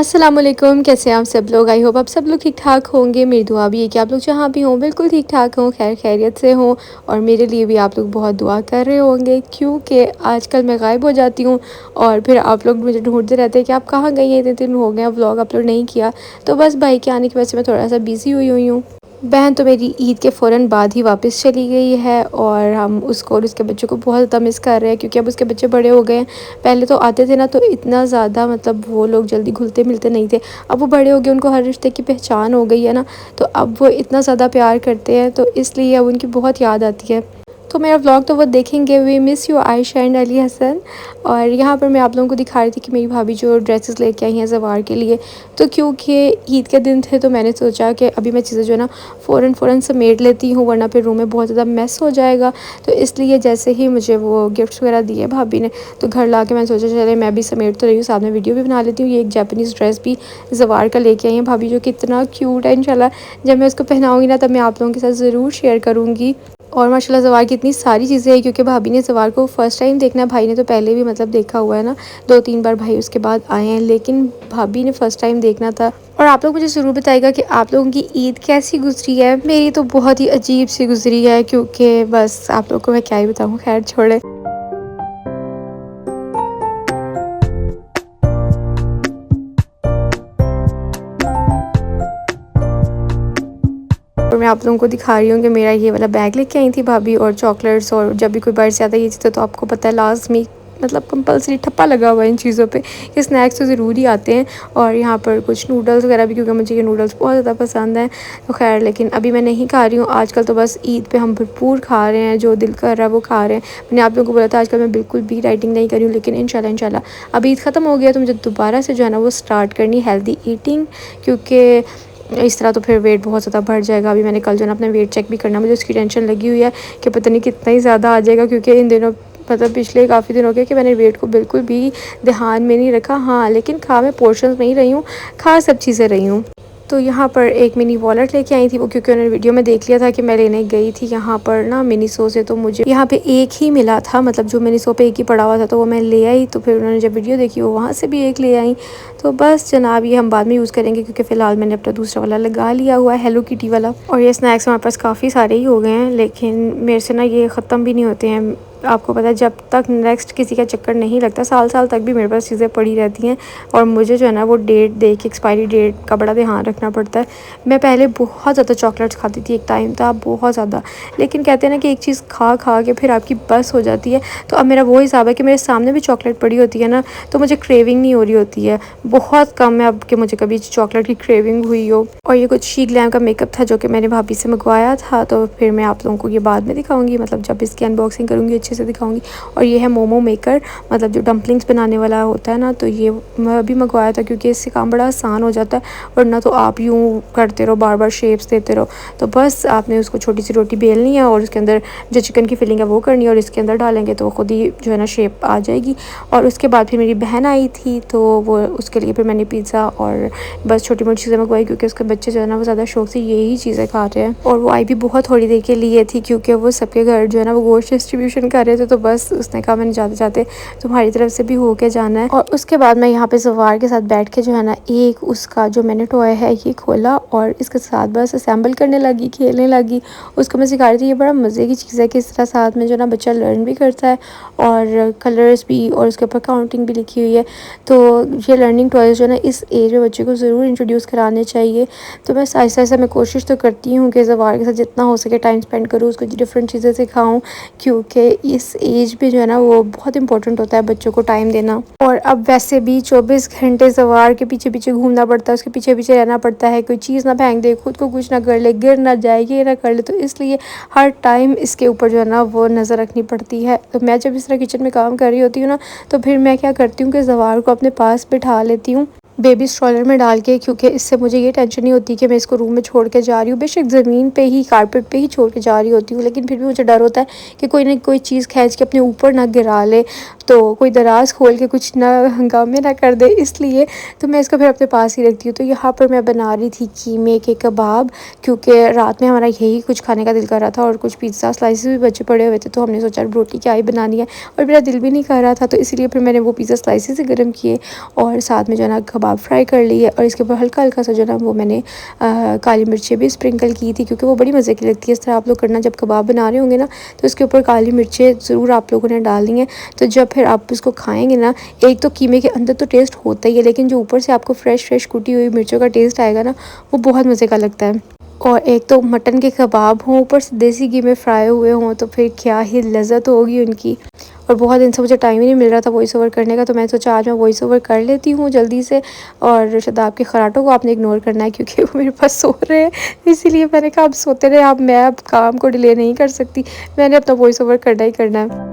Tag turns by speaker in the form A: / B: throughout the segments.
A: अस्सलाम वालेकुम, कैसे हैं आप सब लोग। आई होप आप सब लोग ठीक ठाक होंगे। मेरी दुआ भी है कि आप लोग जहाँ भी हों बिल्कुल ठीक ठाक हों, खैर खैरियत से हों। और मेरे लिए भी आप लोग बहुत दुआ कर रहे होंगे, क्योंकि आजकल मैं गायब हो जाती हूँ और फिर आप लोग मुझे ढूंढते रहते हैं कि आप कहाँ गई हैं, इतने दिन हो गए, व्लॉग अपलोड नहीं किया। तो बस भाई के आने की वजह से मैं थोड़ा सा बिज़ी हुई हूँ। बहन तो मेरी ईद के फ़ौरन बाद ही वापस चली गई है और हम उसको और उसके बच्चों को बहुत ज़्यादा मिस कर रहे हैं, क्योंकि अब उसके बच्चे बड़े हो गए हैं। पहले तो आते थे ना, तो इतना ज़्यादा मतलब वो लोग जल्दी घुलते मिलते नहीं थे। अब वो बड़े हो गए, उनको हर रिश्ते की पहचान हो गई है ना, तो अब वो इतना ज़्यादा प्यार करते हैं, तो इसलिए अब उनकी बहुत याद आती है। तो मेरा व्लॉग तो वो देखेंगे। We miss you Ayesha and Ali Hasan. और यहाँ पर मैं आप लोगों को दिखा रही थी कि मेरी भाभी जो ड्रेसेस लेके आई हैं ज़वार के लिए। तो क्योंकि ईद के दिन थे, तो मैंने सोचा कि अभी मैं चीज़ें जो है ना फ़ौरन समेट लेती हूँ, वरना फिर रूम में बहुत ज़्यादा मैस हो जाएगा। तो इसलिए जैसे ही मुझे वो गिफ्ट्स वगैरह दिए भाभी ने, तो घर ला के मैंने सोचा चले मैं भी समेट तो रही हूँ, साथ में वीडियो भी बना लेती हूँ। ये एक जापानीज़ ड्रेस भी ज़वार का लेके आई है भाभी, जो कितना क्यूट है। इंशाल्लाह जब मैं उसको पहनाऊँगी ना, तब मैं आप लोगों के साथ ज़रूर शेयर करूँगी। और माशाल्लाह ज़वार की इतनी सारी चीज़ें हैं, क्योंकि भाभी ने ज़वार को फ़र्स्ट टाइम देखना है। भाई ने तो पहले भी मतलब देखा हुआ है ना, 2-3 बार भाई उसके बाद आए हैं, लेकिन भाभी ने फ़र्स्ट टाइम देखना था। और आप लोग मुझे ज़रूर बताइएगा कि आप लोगों की ईद कैसी गुजरी है। मेरी तो बहुत ही अजीब सी गुजरी है, क्योंकि बस आप लोग को मैं क्या ही बताऊँ, खैर छोड़े। और मैं आप लोगों को दिखा रही हूँ कि मेरा ये वाला बैग लेके आई थी भाभी, और चॉकलेट्स। और जब भी कोई बाहर से आता है ये चीज़ें, तो आपको पता है लास्ट में मतलब कंपलसरी ठप्पा लगा हुआ है इन चीज़ों पे कि स्नैक्स तो ज़रूर ही आते हैं। और यहाँ पर कुछ नूडल्स वगैरह भी, क्योंकि मुझे ये नूडल्स बहुत ज़्यादा पसंद हैं। तो खैर, लेकिन अभी मैं नहीं खा रही हूँ आजकल। तो बस ईद पे हम भरपूर खा रहे हैं, जो दिल कर रहा है वो खा रहे हैं। मैंने आप लोगों को बोला था आजकल मैं बिल्कुल भी डाइटिंग नहीं कर रही हूँ, लेकिन इंशाल्लाह अब ईद ख़त्म हो गया तो मुझे दोबारा से जो है ना वो स्टार्ट करनी हेल्दी ईटिंग, क्योंकि इस तरह तो फिर वेट बहुत ज़्यादा बढ़ जाएगा। अभी मैंने कल जो है ना अपना वेट चेक भी करना, मुझे उसकी टेंशन लगी हुई है कि पता नहीं कितना ही ज़्यादा आ जाएगा, क्योंकि इन दिनों मतलब पिछले काफ़ी दिन हो गए कि मैंने वेट को बिल्कुल भी ध्यान में नहीं रखा। हाँ, लेकिन खा मैं पोर्शंस नहीं रही हूँ, खा सब चीज़ें रही हूँ। तो यहाँ पर एक मिनी वॉलेट लेके आई थी वो, क्योंकि उन्होंने वीडियो में देख लिया था कि मैं लेने गई थी यहाँ पर ना मिनीसो से। तो मुझे यहाँ पे एक ही मिला था, मतलब जो मिनीसो पे एक ही पड़ा हुआ था, तो वो मैं ले आई। तो फिर उन्होंने जब वीडियो देखी वो वहाँ से भी एक ले आई। तो बस जनाब, ये हम बाद में यूज़ करेंगे, क्योंकि फ़िलहाल मैंने अपना दूसरा वाला लगा लिया हुआ है, हेलो किटी वाला। और ये स्नैक्स हमारे पास काफ़ी सारे ही हो गए हैं, लेकिन मेरे से ना ये ख़त्म भी नहीं होते हैं। आपको पता है, जब तक नेक्स्ट किसी का चक्कर नहीं लगता, साल साल तक भी मेरे पास चीज़ें पड़ी रहती हैं। और मुझे जो है ना वो डेट देख के, एक्सपायरी डेट का बड़ा ध्यान रखना पड़ता है। मैं पहले बहुत ज़्यादा चॉकलेट्स खाती थी, एक टाइम था बहुत ज़्यादा, लेकिन कहते हैं ना कि एक चीज़ खा खा के फिर आपकी बस हो जाती है। तो अब मेरा वो हिसाब है कि मेरे सामने भी चॉकलेट पड़ी होती है ना, तो मुझे क्रेविंग नहीं हो रही होती है। बहुत कम है अब कि मुझे कभी चॉकलेट की क्रेविंग हुई हो। और ये कुछ शी ग्लैम का मेकअप था, जो कि मैंने भाभी से मंगवाया था। तो फिर मैं आप लोगों को ये बाद में दिखाऊंगी, मतलब जब इसकी अनबॉक्सिंग करूँगी अच्छे से दिखाऊंगी। और ये है मोमो मेकर, मतलब जो डम्पलिंग्स बनाने वाला होता है ना, तो ये मैं भी मंगवाया था, क्योंकि इससे काम बड़ा आसान हो जाता है। वरना तो आप यूँ करते रहो, बार बार शेप्स देते रहो। तो बस आपने उसको छोटी सी रोटी बेलनी है, और उसके अंदर जो चिकन की फिलिंग है वो करनी है, और इसके अंदर डालेंगे तो खुद ही जो है ना शेप आ जाएगी। और उसके बाद फिर मेरी बहन आई थी, तो वो उसके लिए फिर मैंने पिज़्ज़ा और बस छोटी मोटी चीज़ें मंगवाई, क्योंकि उसके बच्चे जो है ना वो ज़्यादा शौक से यही चीज़ें खा रहे हैं। और वो आई भी बहुत थोड़ी देर के लिए थी, क्योंकि वो सबके घर जो है ना वो गोश्त डिस्ट्रीब्यूशन कर रहे थे। तो बस उसने कहा मैंने जाते जाते तुम्हारी तरफ से भी होके जाना है। और उसके बाद मैं यहाँ पे ज़वार के साथ बैठ के जो है ना एक उसका जो मैंने टॉय है ये खोला, और इसके साथ बस असेंबल करने लगी, खेलने लगी। उसको मैं सिखा रही थी। ये बड़ा मज़े की चीज़ है कि इस तरह साथ में जो ना बच्चा लर्न भी करता है, और कलर्स भी, और उसके ऊपर काउंटिंग भी लिखी हुई है। तो ये लर्निंग टॉयज़ जो है ना इस एज में बच्चे को ज़रूर इंट्रोड्यूस कराने चाहिए। तो बस ऐसा ऐसा मैं कोशिश तो करती हूँ कि ज़वार के साथ जितना हो सके टाइम स्पेंड करूँ, उसको डिफरेंट चीज़ें सिखाऊँ, क्योंकि इस एज पे जो है ना वो बहुत इंपॉर्टेंट होता है बच्चों को टाइम देना। और अब वैसे भी 24 घंटे ज़वार के पीछे पीछे घूमना पड़ता है, उसके पीछे पीछे रहना पड़ता है। कोई चीज़ ना फेंक दे, खुद को कुछ ना कर ले, गिर ना जाए, ये ना कर ले। तो इसलिए हर टाइम इसके ऊपर जो है ना वो नज़र रखनी पड़ती है। तो मैं जब इस तरह किचन में काम कर रही होती हूँ ना, तो फिर मैं क्या करती हूँ कि ज़वार को अपने पास बिठा लेती हूँ, बेबी स्ट्रॉलर में डाल के, क्योंकि इससे मुझे ये टेंशन नहीं होती कि मैं इसको रूम में छोड़ के जा रही हूँ। बेशक ज़मीन पे ही, कारपेट पे ही छोड़ के जा रही होती हूँ, लेकिन फिर भी मुझे डर होता है कि कोई ना कोई चीज़ खींच के अपने ऊपर ना गिरा ले, तो कोई दराज खोल के कुछ ना हंगामे ना कर दे, इसलिए तो मैं इसको फिर अपने पास ही रखती हूँ। तो यहाँ पर मैं बना रही थी कीमे के कबाब, क्योंकि रात में हमारा यही कुछ खाने का दिल कर रहा था, और कुछ पिज़्ज़ा स्लाइसेस भी बचे पड़े हुए थे। तो हमने सोचा रोटी क्या ही बनानी है, और मेरा दिल भी नहीं कर रहा था, तो इसीलिए फिर मैंने वो पिज़्ज़ा स्लाइसेस ही गर्म किए, और साथ में जो है ना कबाब फ्राई कर लिए और इसके ऊपर हल्का हल्का सा जो ना वो मैंने काली मिर्चें भी स्प्रिंकल की थी, क्योंकि वो बड़ी मज़े की लगती है। इस तरह आप लोग करना, जब कबाब बना रहे होंगे ना तो इसके ऊपर काली मिर्चें ज़रूर आप लोगों ने डालनी है। तो जब फिर आप इसको खाएँगे ना, एक तो कीमे के अंदर तो टेस्ट होता ही है, लेकिन जो ऊपर से आपको फ्रेश कुटी हुई मिर्चों का टेस्ट आएगा ना, वो बहुत मज़े का लगता है। और एक तो मटन के कबाब हों, ऊपर से देसी घी में फ्राई हुए हों, तो फिर क्या ही लज़्ज़त होगी उनकी। और बहुत दिन से मुझे टाइम ही नहीं मिल रहा था वॉइस ओवर करने का, तो मैंने सोचा आज मैं वॉइस ओवर कर लेती हूँ जल्दी से। और शादाब के खराटों को आपने इग्नोर करना है, क्योंकि वो मेरे पास सो रहे हैं, इसीलिए मैंने कहा अब सोते रहे, अब मैं अब काम को डिले नहीं कर सकती, मैंने अपना वॉइस ओवर करना ही करना है।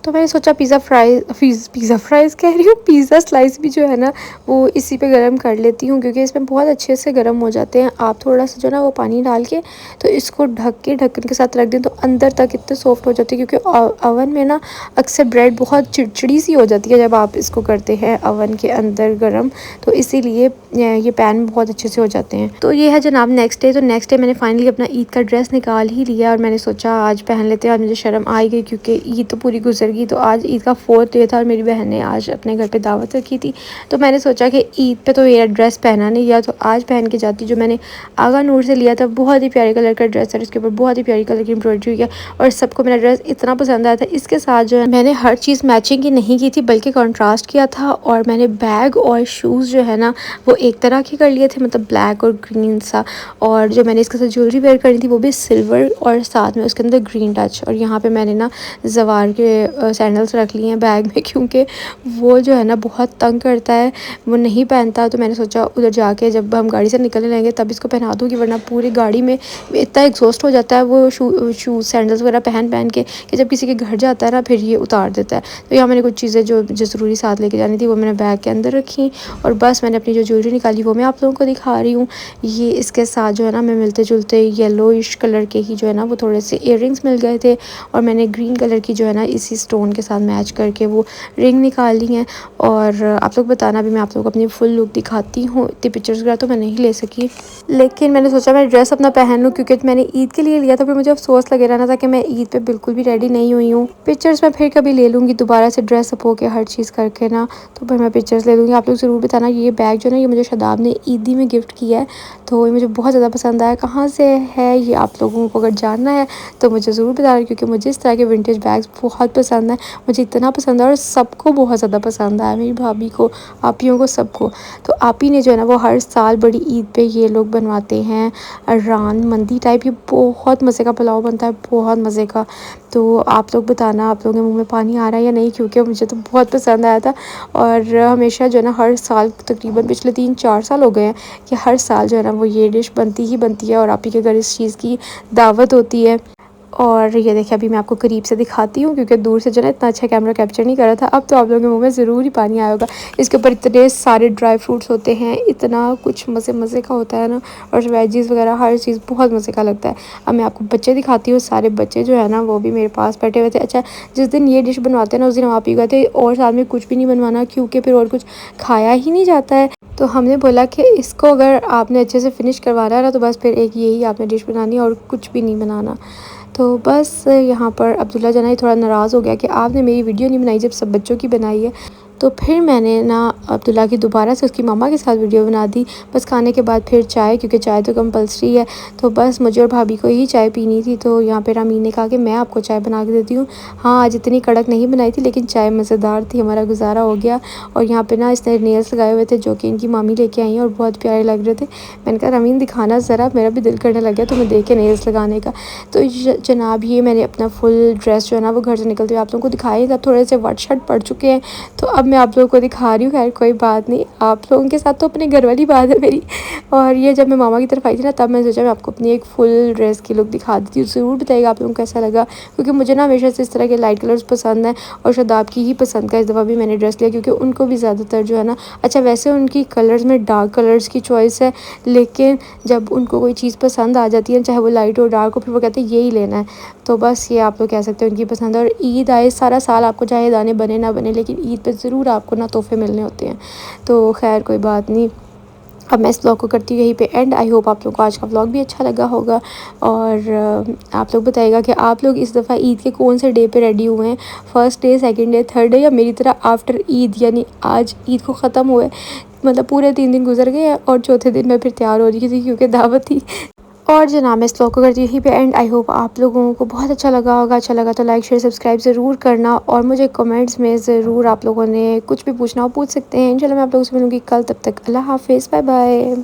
A: तो मैंने सोचा पिज़्ज़ा फ्राइज़ कह रही हूँ, पिज़्ज़ा स्लाइस भी जो है ना वो इसी पे गरम कर लेती हूँ, क्योंकि इसमें बहुत अच्छे से गरम हो जाते हैं। आप थोड़ा सा जो ना वो पानी डाल के तो इसको ढक के ढक्कन के साथ रख दें, तो अंदर तक इतने सॉफ्ट हो जाते हैं, क्योंकि अवन में ना अक्सर ब्रेड बहुत चिड़चिड़ी सी हो जाती है जब आप इसको करते हैं अवन के अंदर गरम, तो इसीलिए ये पैन में बहुत अच्छे से हो जाते हैं। तो ये है जनाब नेक्स्ट डे। तो नेक्स्ट डे मैंने फाइनली अपना ईद का ड्रेस निकाल ही लिया और मैंने सोचा आज पहन लेते हैं। आज मुझे शर्म आ गई, क्योंकि ईद तो पूरी गुजर गई। तो आज ईद का 4th डे था और मेरी बहन ने आज अपने घर पे दावत रखी थी, तो मैंने सोचा कि ईद पे तो ये ड्रेस पहना नहीं गया, तो आज पहन के जाती। जो मैंने आगा नूर से लिया था, बहुत ही प्यारे कलर का ड्रेस है, इसके ऊपर बहुत ही प्यारी कलर की एम्ब्रॉयडरी हुई है और सबको मेरा ड्रेस इतना पसंद आया था। इसके साथ जो है मैंने हर चीज़ मैचिंग की नहीं की थी, बल्कि कॉन्ट्रास्ट किया था। और मैंने बैग और शूज़ जो है ना वो एक तरह के कर लिए थे, मतलब ब्लैक और ग्रीन सा। और जो मैंने इसके साथ ज्वेलरी वेयर करनी थी वो भी सिल्वर और साथ में उसके अंदर ग्रीन टच। और यहाँ पे मैंने ना जवार के सैंडल्स रख लिए हैं बैग में, क्योंकि वो जो है ना बहुत तंग करता है, वो नहीं पहनता। तो मैंने सोचा उधर जाके जब हम गाड़ी से निकलने लगेंगे तब इसको पहना दूँगी, वरना पूरी गाड़ी में इतना एग्जॉस्ट हो जाता है वो शूज़ सैंडल्स वगैरह पहन के कि जब किसी के घर जाता है ना फिर ये उतार देता है। तो यहाँ मैंने कुछ चीज़ें जो ज़रूरी साथ लेके जानी थी वो मैंने बैग के अंदर रखी, और बस मैंने अपनी जो ज्वेलरी निकाली वो मैं आप लोगों को दिखा रही हूँ। ये इसके साथ जो है ना मैं मिलते जुलते येलोइश कलर के ही जो है ना वो थोड़े से इयररिंग्स मिल गए थे, और मैंने ग्रीन कलर की जो है ना इसी स्टोन के साथ मैच करके वो रिंग निकाली हैं। और आप लोग बताना भी मैं आप लोग को अपनी फुल लुक दिखाती हूँ। इतनी पिक्चर्स वगैरह तो मैं नहीं ले सकी, लेकिन मैंने सोचा मैं ड्रेस अपना पहन लूँ, क्योंकि मैंने ईद के लिए लिया था, फिर मुझे अफसोस लगे रहना था कि मैं ईद पे बिल्कुल भी रेडी नहीं हुई हूँ। पिक्चर्स मैं फिर कभी ले लूँगी दोबारा से ड्रेस अप होके हर चीज़ करके ना, तो फिर मैं पिक्चर्स ले लूँगी। आप लोग ज़रूर बताना ये बैग जो है ना ये मुझे शादाब ने ईदी में गिफ्ट किया है, तो ये मुझे बहुत ज़्यादा पसंद आया। कहाँ से है ये आप लोगों को अगर जानना है तो मुझे ज़रूर बताना, क्योंकि मुझे इस तरह के विंटेज बैग्स बहुत पसंद है। मुझे इतना पसंद है और सबको बहुत ज़्यादा पसंद आया, मेरी भाभी को, आपियों को, सबको। तो आपी ने जो है ना वो हर साल बड़ी ईद पे ये लोग बनवाते हैं रान मंदी टाइप, ये बहुत मज़े का पुलाव बनता है, बहुत मज़े का। तो आप लोग बताना आप लोगों के मुँह में पानी आ रहा है या नहीं, क्योंकि मुझे तो बहुत पसंद आया था। और हमेशा जो है ना हर साल तकरीबन पिछले 3-4 साल हो गए हैं कि हर साल जो है ना वो ये डिश बनती ही बनती है, और आप ही के घर इस चीज़ की दावत होती है। और ये देखिए अभी मैं आपको करीब से दिखाती हूँ, क्योंकि दूर से जो ना इतना अच्छा कैमरा कैप्चर नहीं कर रहा था। अब तो आप लोगों के मुंह में ज़रूर ही पानी आया होगा। इसके ऊपर इतने सारे ड्राई फ्रूट्स होते हैं, इतना कुछ मज़े का होता है ना, और वेजीज़ वगैरह हर चीज़ बहुत मज़े का लगता है। अब मैं आपको बच्चे दिखाती हूँ, सारे बच्चे जो है ना वो भी मेरे पास बैठे हुए थे। अच्छा, जिस दिन ये डिश बनवाते हैं ना उस दिन हम आप ही गए थे, और साथ में कुछ भी नहीं बनवाना, क्योंकि फिर और कुछ खाया ही नहीं जाता है। तो हमने बोला कि इसको अगर आपने अच्छे से फिनिश करवाना है ना, तो बस फिर एक यही आपने डिश बनानी है और कुछ भी नहीं बनाना। तो बस यहाँ पर अब्दुल्ला जना ही थोड़ा नाराज़ हो गया कि आपने मेरी वीडियो नहीं बनाई जब सब बच्चों की बनाई है। तो फिर मैंने ना अब्दुल्ला की दोबारा से उसकी मम्मा के साथ वीडियो बना दी। बस खाने के बाद फिर चाय, क्योंकि चाय तो कंपलसरी है, तो बस मुझे और भाभी को ही चाय पीनी थी। तो यहाँ पे रामीन ने कहा कि मैं आपको चाय बना के देती हूँ। हाँ, आज इतनी कड़क नहीं बनाई थी, लेकिन चाय मज़ेदार थी, हमारा गुजारा हो गया। और यहाँ पे ना इसने नेल्स लगाए हुए थे जो कि इनकी मामी लेके आई हैं, और बहुत प्यारे लग रहे थे। मैंने कहा रामीन दिखाना ज़रा, मेरा भी दिल करने लग गया तुम्हें देख के नेल्स लगाने का। तो जनाब ये मैंने अपना फुल ड्रेस जो है ना वो घर से निकलते हुए आप लोगों को दिखाई, तब थोड़े से वट शट पड़ चुके हैं, तो अब मैं आप लोगों को दिखा रही हूँ। खैर कोई बात नहीं, आप लोगों के साथ तो अपने घर वाली बात है मेरी। और ये जब मैं मामा की तरफ आई थी ना, तब मैं सोचा मैं आपको अपनी एक फुल ड्रेस की लुक दिखा देती हूँ। ज़रूर बताइएगा आप लोगों को कैसा लगा, क्योंकि मुझे ना हमेशा से इस तरह के लाइट कलर्स पसंद हैं, और शादाब की ही पसंद का इस दफ़ा भी मैंने ड्रेस लिया, क्योंकि उनको भी ज़्यादातर जो है ना, अच्छा वैसे उनकी कलर्स में डार्क कलर्स की चॉइस है, लेकिन जब उनको कोई चीज़ पसंद आ जाती है, चाहे वो लाइट हो डार्क हो, फिर वो कहते हैं यही लेना है। तो बस ये आप लोग कह सकते हैं उनकी पसंद है। और ईद आए सारा साल आपको चाहे दाने बने ना बने, लेकिन ईद पे ज़रूर आपको ना तोहफे मिलने होते हैं। तो खैर कोई बात नहीं, अब मैं इस व्लॉग को करती हूँ यहीं पे एंड। आई होप आप लोगों को आज का व्लॉग भी अच्छा लगा होगा और आप लोग बताइएगा कि आप लोग इस दफ़ा ईद के कौन से डे पे रेडी हुए हैं, first day, second day, third day, या मेरी तरह आफ्टर ईद, यानी आज ईद को ख़त्म हुए मतलब पूरे 3 दिन गुजर गए और चौथे दिन मैं फिर तैयार हो रही थी क्योंकि दावत थी। और जनाब मैं इस व्लॉग को करती हूँ यहीं पे एंड। आई होप आप लोगों को बहुत अच्छा लगा होगा। अच्छा लगा तो लाइक शेयर सब्सक्राइब ज़रूर करना और मुझे कमेंट्स में ज़रूर आप लोगों ने कुछ भी पूछना हो पूछ सकते हैं। इंशाल्लाह मैं आप लोगों से मिलूँगी कल, तब तक अल्लाह हाफ़िज़, बाय बाय।